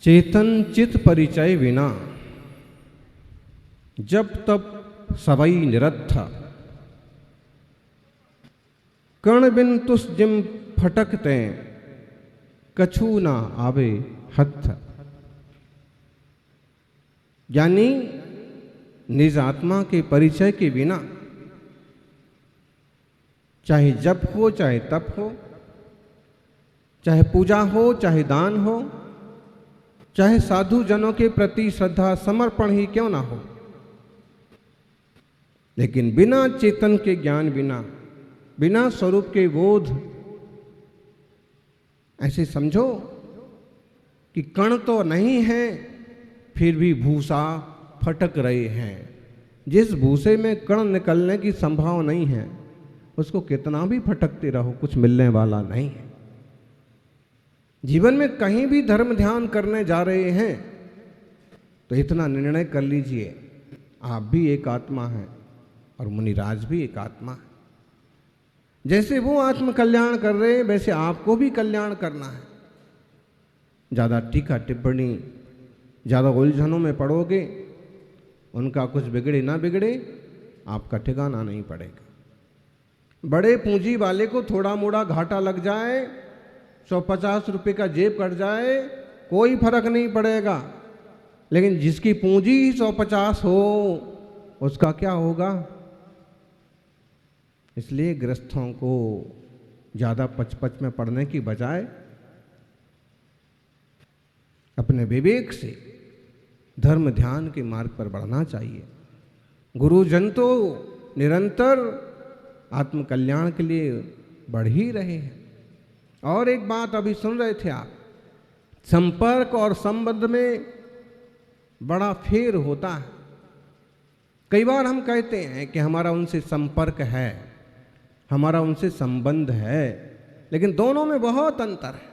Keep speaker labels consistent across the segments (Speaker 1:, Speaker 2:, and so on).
Speaker 1: चेतन चित परिचय विना जब तब सबई निरथ, कण बिन तुस जिम फटकते कछु ना आवे हथ। यानी निज आत्मा के परिचय के बिना चाहे जप हो चाहे तप हो, चाहे पूजा हो चाहे दान हो, चाहे साधु जनों के प्रति श्रद्धा समर्पण ही क्यों ना हो, लेकिन बिना चेतन के ज्ञान, बिना स्वरूप के बोध, ऐसे समझो कि कण तो नहीं है फिर भी भूसा फटक रहे हैं। जिस भूसे में कण निकलने की संभावना नहीं है उसको कितना भी फटकते रहो कुछ मिलने वाला नहीं है। जीवन में कहीं भी धर्म ध्यान करने जा रहे हैं तो इतना निर्णय कर लीजिए, आप भी एक आत्मा है और मुनिराज भी एक आत्मा है। जैसे वो आत्म कल्याण कर रहे हैं वैसे आपको भी कल्याण करना है। ज़्यादा टीका टिप्पणी, ज़्यादा उलझनों में पड़ोगे, उनका कुछ बिगड़े ना बिगड़े आपका ठिकाना नहीं पड़ेगा। बड़े पूंजी वाले को थोड़ा मोड़ा घाटा लग जाए, 150 रुपये का जेब कट जाए, कोई फर्क नहीं पड़ेगा, लेकिन जिसकी पूंजी 150 हो उसका क्या होगा। इसलिए गृहस्थों को ज़्यादा पच में पड़ने की बजाय अपने विवेक से धर्म ध्यान के मार्ग पर बढ़ना चाहिए। गुरुजन तो निरंतर आत्म कल्याण के लिए बढ़ ही रहे हैं। और एक बात अभी सुन रहे थे आप, संपर्क और संबंध में बड़ा फेर होता है। कई बार हम कहते हैं कि हमारा उनसे संपर्क है, हमारा उनसे संबंध है, लेकिन दोनों में बहुत अंतर है।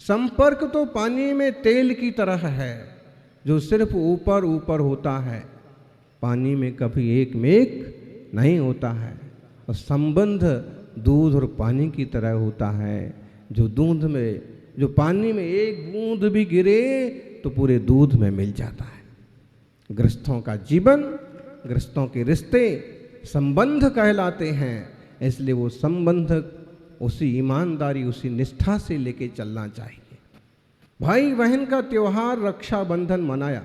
Speaker 1: संपर्क तो पानी में तेल की तरह है जो सिर्फ ऊपर ऊपर होता है, पानी में कभी एक मेघ नहीं होता है। और संबंध दूध और पानी की तरह होता है, जो पानी में एक बूंद भी गिरे तो पूरे दूध में मिल जाता है। गृहस्थों का जीवन, गृहस्थों के रिश्ते संबंध कहलाते हैं। इसलिए वो संबंध उसी ईमानदारी, उसी निष्ठा से लेके चलना चाहिए। भाई बहन का त्योहार रक्षाबंधन मनाया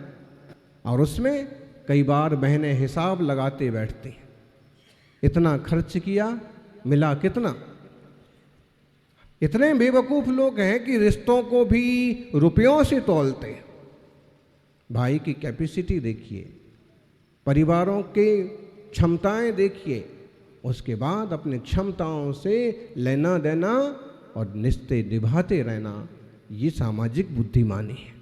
Speaker 1: और उसमें कई बार बहनें हिसाब लगाते बैठती हैं, इतना खर्च किया मिला कितना। इतने बेवकूफ लोग हैं कि रिश्तों को भी रुपयों से तौलते हैं। भाई की कैपेसिटी देखिए, परिवारों के क्षमताएं देखिए, उसके बाद अपनी क्षमताओं से लेना देना और रिश्ते निभाते रहना, ये सामाजिक बुद्धिमानी है।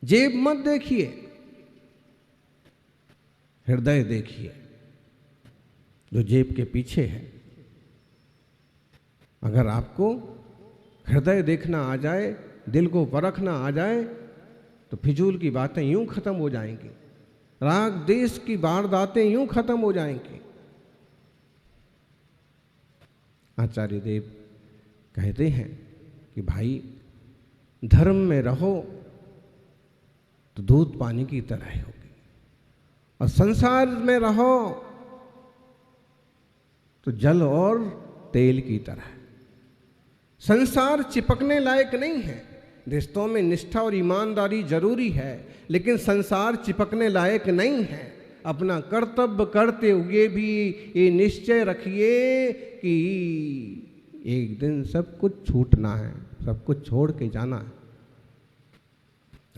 Speaker 1: जेब मत देखिए, हृदय देखिए जो जेब के पीछे है। अगर आपको हृदय देखना आ जाए, दिल को परखना आ जाए, तो फिजूल की बातें यूं खत्म हो जाएंगी, राग देश की वारदातें यूं खत्म हो जाएंगी। आचार्य देव कहते हैं कि भाई धर्म में रहो तो दूध पानी की तरह होगी, और संसार में रहो तो जल और तेल की तरह। संसार चिपकने लायक नहीं है। रिश्तों में निष्ठा और ईमानदारी जरूरी है, लेकिन संसार चिपकने लायक नहीं है। अपना कर्तव्य करते हुए भी ये निश्चय रखिए कि एक दिन सब कुछ छूटना है, सब कुछ छोड़ के जाना है।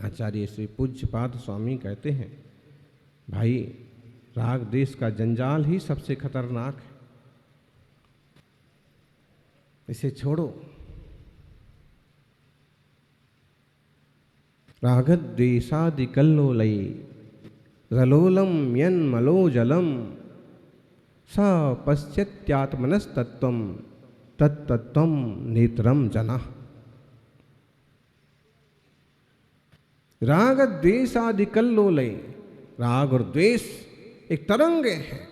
Speaker 1: आचार्य श्री पूज्यपाद स्वामी कहते हैं, भाई राग देश का जंजाल ही सबसे खतरनाक है, इसे छोड़ो। रागद द्वेषादि कल्लोलये रलोलम यन्मलोजलम स पश्यत्यात्मनस्तत्वम तत्तत्वम नेत्रम जना। राग द्वेषादि कल्लोलये, राग और द्वेष एक तरंगे हैं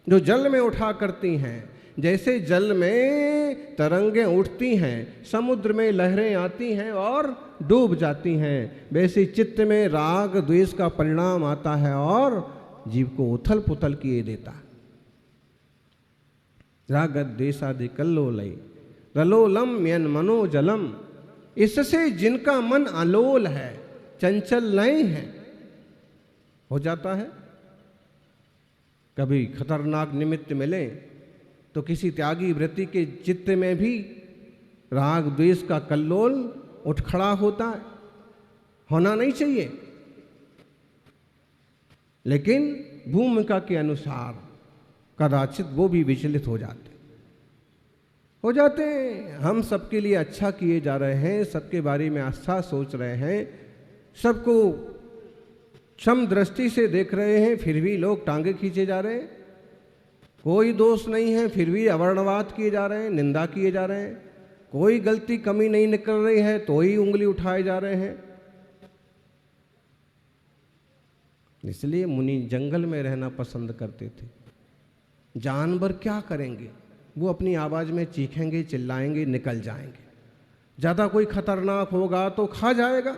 Speaker 1: जो जल में उठा करती हैं। जैसे जल में तरंगें उठती हैं, समुद्र में लहरें आती हैं और डूब जाती हैं, वैसे चित्त में राग द्वेष का परिणाम आता है और जीव को उथल पुथल किए देता। राग द्वेषादि कल्लोलय रलोलम यन मनोजलम, इससे जिनका मन अलोल है, चंचल नहीं है, हो जाता है। कभी खतरनाक निमित्त मिले तो किसी त्यागी वृत्ति के चित्त में भी राग द्वेष का कल्लोल उठ खड़ा होता है। होना नहीं चाहिए, लेकिन भूमिका के अनुसार कदाचित वो भी विचलित हो जाते हैं। हम सबके लिए अच्छा किए जा रहे हैं, सबके बारे में अच्छा सोच रहे हैं, सबको सम दृष्टि से देख रहे हैं, फिर भी लोग टांगे खींचे जा रहे हैं। कोई दोष नहीं है, फिर भी अवर्णवाद किए जा रहे हैं, निंदा किए जा रहे हैं। कोई गलती कमी नहीं निकल रही है तो ही उंगली उठाए जा रहे हैं। इसलिए मुनि जंगल में रहना पसंद करते थे। जानवर क्या करेंगे, वो अपनी आवाज में चीखेंगे, चिल्लाएंगे, निकल जाएंगे। ज्यादा कोई खतरनाक होगा तो खा जाएगा,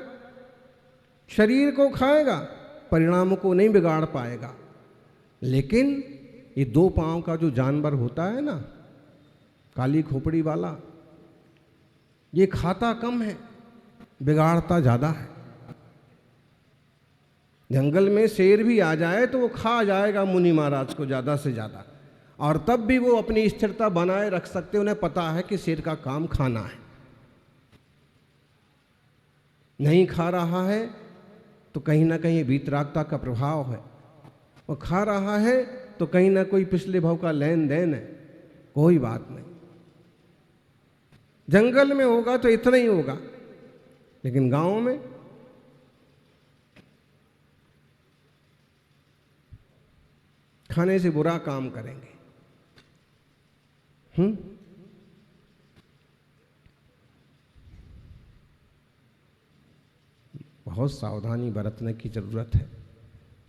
Speaker 1: शरीर को खाएगा, परिणाम को नहीं बिगाड़ पाएगा। लेकिन ये 2 पांव का जो जानवर होता है ना, काली खोपड़ी वाला, ये खाता कम है, बिगाड़ता ज्यादा है। जंगल में शेर भी आ जाए तो वो खा जाएगा मुनि महाराज को ज्यादा से ज्यादा, और तब भी वो अपनी स्थिरता बनाए रख सकते। उन्हें पता है कि शेर का काम खाना है। नहीं खा रहा है तो कहीं ना कहीं वीतरागता का प्रभाव है, वो खा रहा है तो कहीं ना कोई पिछले भाव का लेन देन है। कोई बात नहीं, जंगल में होगा तो इतना ही होगा, लेकिन गांव में खाने से बुरा काम करेंगे। बहुत सावधानी बरतने की जरूरत है।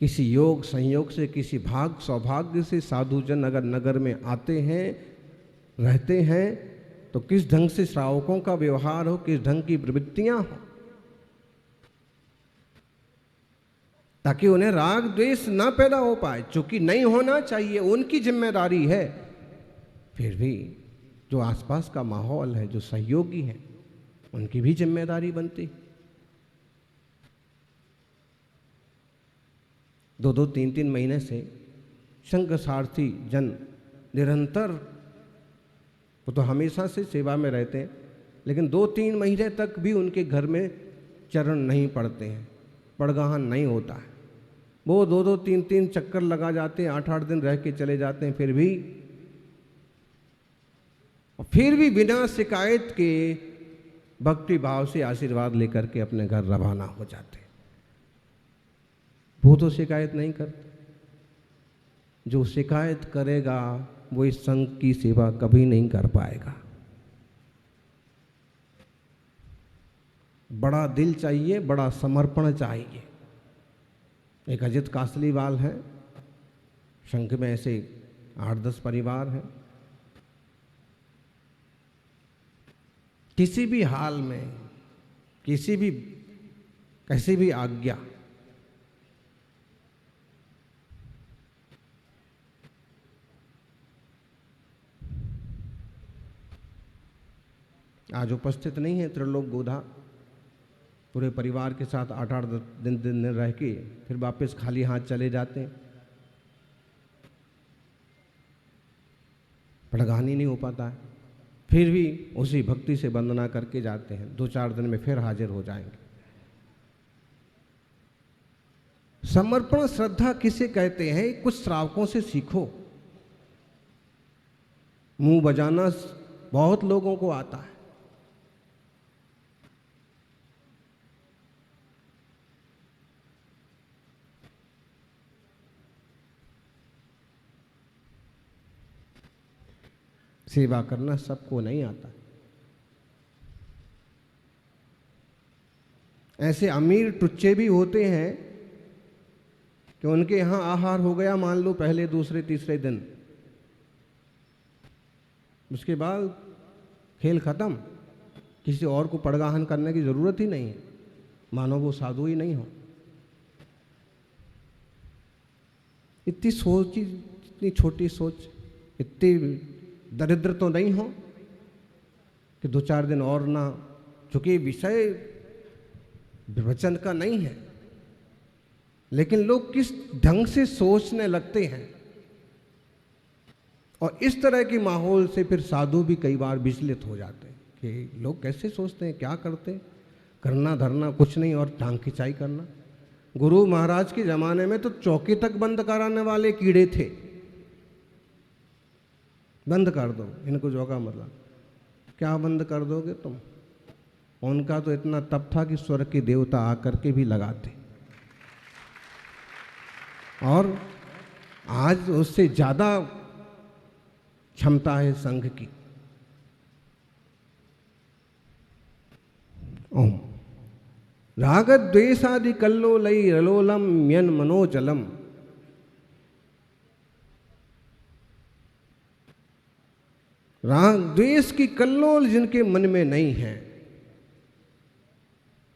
Speaker 1: किसी योग संयोग से, किसी भाग सौभाग्य से साधुजन अगर नगर में आते हैं, रहते हैं, तो किस ढंग से श्रावकों का व्यवहार हो, किस ढंग की प्रवृत्तियां हो, ताकि उन्हें राग द्वेष ना पैदा हो पाए। चूंकि नहीं होना चाहिए, उनकी जिम्मेदारी है, फिर भी जो आसपास का माहौल है, जो सहयोगी है, उनकी भी जिम्मेदारी बनती। 2-2, 3-3 महीने से संघ सारथी जन निरंतर, वो तो हमेशा से सेवा में रहते हैं, लेकिन 2-3 महीने तक भी उनके घर में चरण नहीं पड़ते हैं, पड़गाहन नहीं होता है। वो 2-2, 3-3 चक्कर लगा जाते हैं, 8-8 दिन रह के चले जाते हैं, फिर भी बिना शिकायत के भक्ति भाव से आशीर्वाद लेकर के अपने घर रवाना हो जाते हैं। वो तो शिकायत नहीं करते। जो शिकायत करेगा वो इस संघ की सेवा कभी नहीं कर पाएगा। बड़ा दिल चाहिए, बड़ा समर्पण चाहिए। एक अजित कासलीवाल है, संघ में ऐसे 8-10 परिवार हैं। किसी भी हाल में, कैसी भी आज्ञा, आज उपस्थित नहीं है त्रिलोक गोधा, पूरे परिवार के साथ 8-8 दिन रह के फिर वापस खाली हाथ चले जाते हैं। पड़गानी नहीं हो पाता है, फिर भी उसी भक्ति से वंदना करके जाते हैं। 2-4 दिन में फिर हाजिर हो जाएंगे। समर्पण श्रद्धा किसे कहते हैं? कुछ श्रावकों से सीखो। मुंह बजाना बहुत लोगों को आता है, सेवा करना सबको नहीं आता। ऐसे अमीर टुच्चे भी होते हैं कि उनके यहाँ आहार हो गया मान लो पहले, दूसरे, तीसरे दिन, उसके बाद खेल खत्म, किसी और को पड़गाहन करने की जरूरत ही नहीं है, मानो वो साधु ही नहीं हो। इतनी सोच, इतनी छोटी सोच, इतनी दरिद्र तो नहीं हो कि 2-4 दिन और ना, चूंकि विषय विवचन का नहीं है, लेकिन लोग किस ढंग से सोचने लगते हैं, और इस तरह के माहौल से फिर साधु भी कई बार विचलित हो जाते हैं कि लोग कैसे सोचते हैं, क्या करते हैं, करना धरना कुछ नहीं और टांग खिंचाई करना। गुरु महाराज के ज़माने में तो चौकी तक बंद कराने वाले कीड़े थे, बंद कर दो इनको, जो का मतलब क्या बंद कर दोगे तुम। उनका तो इतना तप था कि स्वर्ग के देवता आकर के भी लगाते, और आज उससे ज़्यादा क्षमता है संघ की। ओम राग द्वेषादि कल्लोलई रलोलम यन मनोजलम। राग द्वेष की कल्लोल जिनके मन में नहीं है,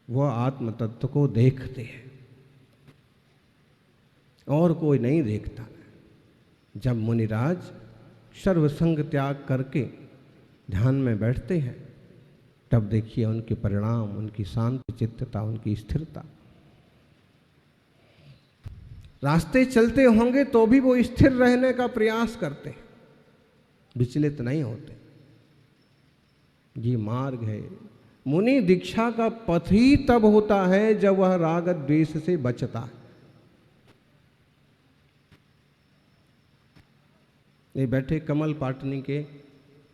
Speaker 1: वह आत्म तत्व को देखते हैं और कोई नहीं देखता। जब मुनिराज सर्वसंग त्याग करके ध्यान में बैठते हैं, तब देखिए उनके परिणाम, उनकी शांति चित्तता, उनकी स्थिरता। रास्ते चलते होंगे तो भी वो स्थिर रहने का प्रयास करते हैं, विचलित नहीं होते। ये मार्ग है। मुनि दीक्षा का पथ ही तब होता है जब वह राग द्वेष से बचता है। ये बैठे कमल पाटनी के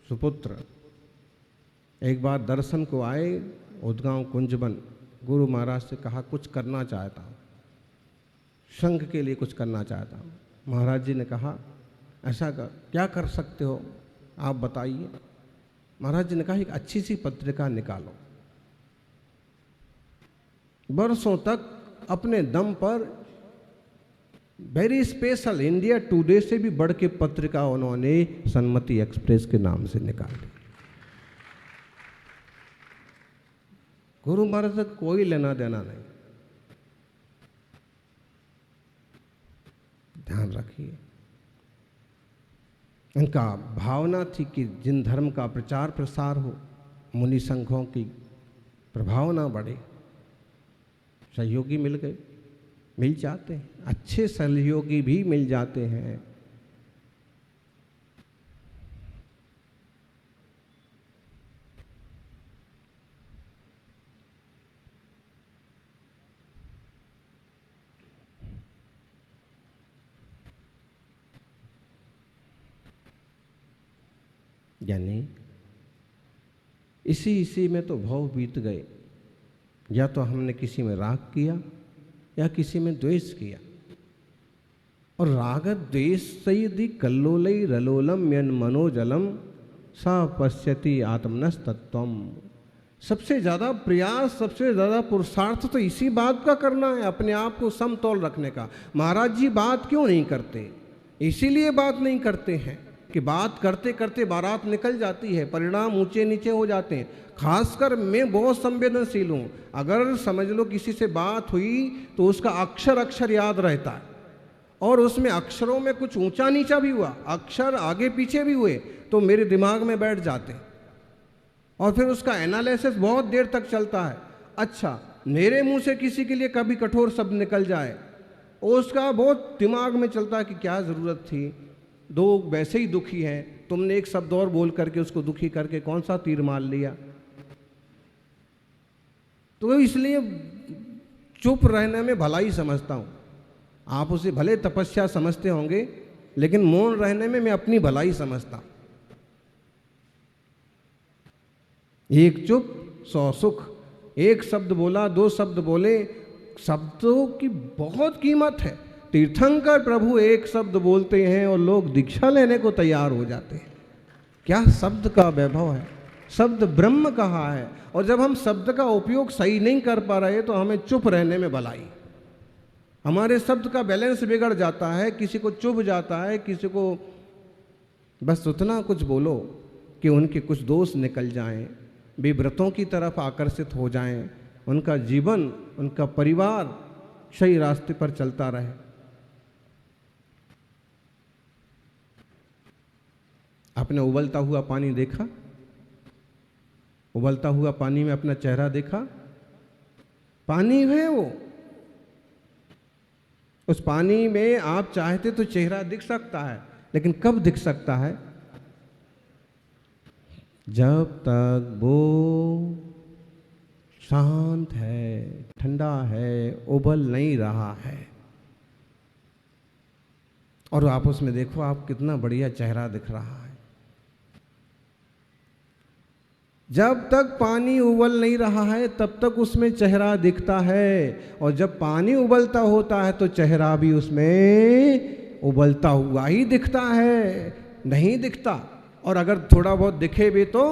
Speaker 1: सुपुत्र एक बार दर्शन को आए उदगांव कुंजबन। गुरु महाराज से कहा कुछ करना चाहता हूँ, संघ के लिए कुछ करना चाहता हूँ। महाराज जी ने कहा ऐसा क्या कर सकते हो आप बताइए। महाराज जी ने कहा एक अच्छी सी पत्रिका निकालो, बरसों तक अपने दम पर वेरी स्पेशल इंडिया टुडे से भी बढ़ के पत्रिका उन्होंने सन्मति एक्सप्रेस के नाम से निकाली। गुरु महाराज से कोई लेना देना नहीं। ध्यान रखिए, इनका भावना थी कि जिन धर्म का प्रचार प्रसार हो, मुनि संघों की प्रभाव ना बढ़े। सहयोगी मिल गए, मिल जाते हैं, अच्छे सहयोगी भी मिल जाते हैं। यानी इसी में तो भाव बीत गए। या तो हमने किसी में राग किया या किसी में द्वेष किया। और राग द्वेष से यदि कल्लोलई रलोलम यन मनोजलम सा पश्यति आत्मनस तत्वम। सबसे ज़्यादा प्रयास, सबसे ज़्यादा पुरुषार्थ तो इसी बात का करना है, अपने आप को समतौल रखने का। महाराज जी बात क्यों नहीं करते? इसीलिए बात नहीं करते हैं कि बात करते करते बारात निकल जाती है, परिणाम ऊंचे नीचे हो जाते हैं। खासकर मैं बहुत संवेदनशील हूँ। अगर समझ लो किसी से बात हुई तो उसका अक्षर अक्षर याद रहता है, और उसमें अक्षरों में कुछ ऊंचा नीचा भी हुआ, अक्षर आगे पीछे भी हुए तो मेरे दिमाग में बैठ जाते हैं, और फिर उसका एनालिसिस बहुत देर तक चलता है। अच्छा, मेरे मुंह से किसी के लिए कभी कठोर शब्द निकल जाए, उसका बहुत दिमाग में चलता है कि क्या ज़रूरत थी, दो वैसे ही दुखी हैं, तुमने एक शब्द और बोल करके उसको दुखी करके कौन सा तीर मार लिया। तो इसलिए चुप रहने में भलाई समझता हूँ। आप उसे भले तपस्या समझते होंगे, लेकिन मौन रहने में मैं अपनी भलाई समझता। एक चुप 100 सुख। एक शब्द बोला, 2 शब्द बोले, शब्दों की बहुत कीमत है। तीर्थंकर प्रभु एक शब्द बोलते हैं और लोग दीक्षा लेने को तैयार हो जाते हैं। क्या शब्द का वैभव है। शब्द ब्रह्म कहा है, और जब हम शब्द का उपयोग सही नहीं कर पा रहे तो हमें चुप रहने में भलाई। हमारे शब्द का बैलेंस बिगड़ जाता है, किसी को चुभ जाता है, किसी को बस उतना कुछ बोलो कि उनके कुछ दोष निकल जाएं, वे व्रतों की तरफ आकर्षित हो जाएं, उनका जीवन, उनका परिवार सही रास्ते पर चलता रहे। आपने उबलता हुआ पानी देखा? उबलता हुआ पानी में अपना चेहरा देखा? पानी है वो, उस पानी में आप चाहते तो चेहरा दिख सकता है, लेकिन कब दिख सकता है? जब तक वो शांत है, ठंडा है, उबल नहीं रहा है। और आप उसमें देखो, आप कितना बढ़िया चेहरा दिख रहा है। जब तक पानी उबल नहीं रहा है तब तक उसमें चेहरा दिखता है, और जब पानी उबलता होता है तो चेहरा भी उसमें उबलता हुआ ही दिखता है, नहीं दिखता। और अगर थोड़ा बहुत दिखे भी तो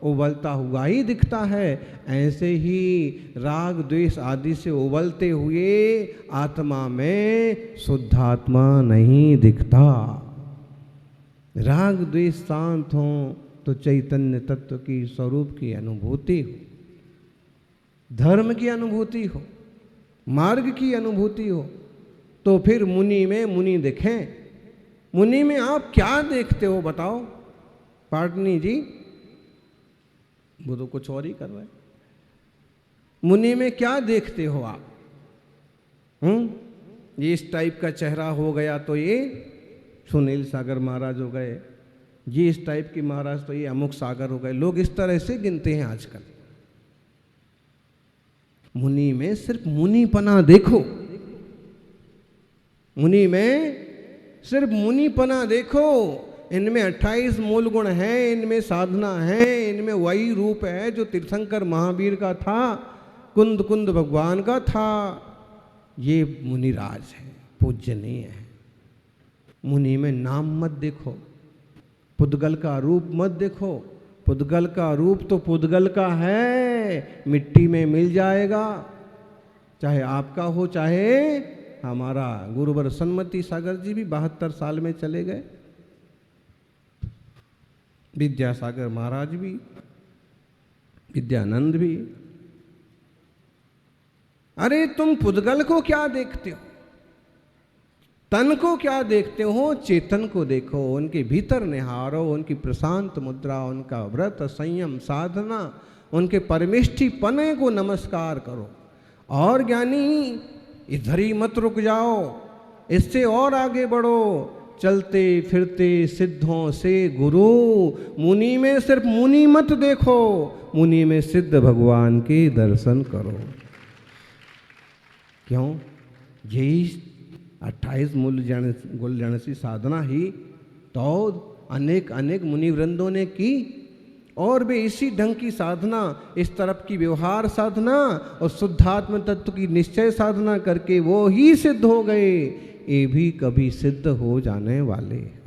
Speaker 1: उबलता हुआ ही दिखता है। ऐसे ही राग द्वेष आदि से उबलते हुए आत्मा में शुद्ध आत्मा नहीं दिखता। राग द्वेष शांत हो तो चैतन्य तत्व की स्वरूप की अनुभूति हो, धर्म की अनुभूति हो, मार्ग की अनुभूति हो, तो फिर मुनि में मुनि दिखें। मुनि में आप क्या देखते हो बताओ पाटनी जी? वो तो कुछ और ही कर रहे। मुनि में क्या देखते हो आप? ये इस टाइप का चेहरा हो गया तो ये सुनील सागर महाराज हो गए, ये इस टाइप की महाराज तो ये अमुक सागर हो गए। लोग इस तरह से गिनते हैं आजकल। मुनि में सिर्फ मुनिपना देखो, मुनि में सिर्फ मुनिपना देखो। इनमें 28 मूल गुण हैं, इनमें साधना है, इनमें वही रूप है जो तीर्थंकर महावीर का था, कुंद कुंद भगवान का था। ये मुनिराज है, पूजनीय है। मुनि में नाम मत देखो, पुद्गल का रूप मत देखो। पुद्गल का रूप तो पुद्गल का है, मिट्टी में मिल जाएगा, चाहे आपका हो चाहे हमारा। गुरुवर सन्मति सागर जी भी 72 साल में चले गए, विद्यासागर महाराज भी, विद्यानंद भी। अरे तुम पुद्गल को क्या देखते हो, तन को क्या देखते हो? चेतन को देखो, उनके भीतर निहारो, उनकी प्रशांत मुद्रा, उनका व्रत संयम साधना, उनके परमेष्ठी पने को नमस्कार करो। और ज्ञानी इधर ही मत रुक जाओ, इससे और आगे बढ़ो। चलते फिरते सिद्धों से गुरु, मुनि में सिर्फ मुनि मत देखो, मुनि में सिद्ध भगवान के दर्शन करो। क्यों? यही 28 मूल ज्ञानसी साधना ही तो अनेक अनेक मुनिवृंदों ने की, और वे इसी ढंग की साधना, इस तरफ की व्यवहार साधना और शुद्धात्म तत्व की निश्चय साधना करके वो ही सिद्ध हो गए। ये भी कभी सिद्ध हो जाने वाले हैं।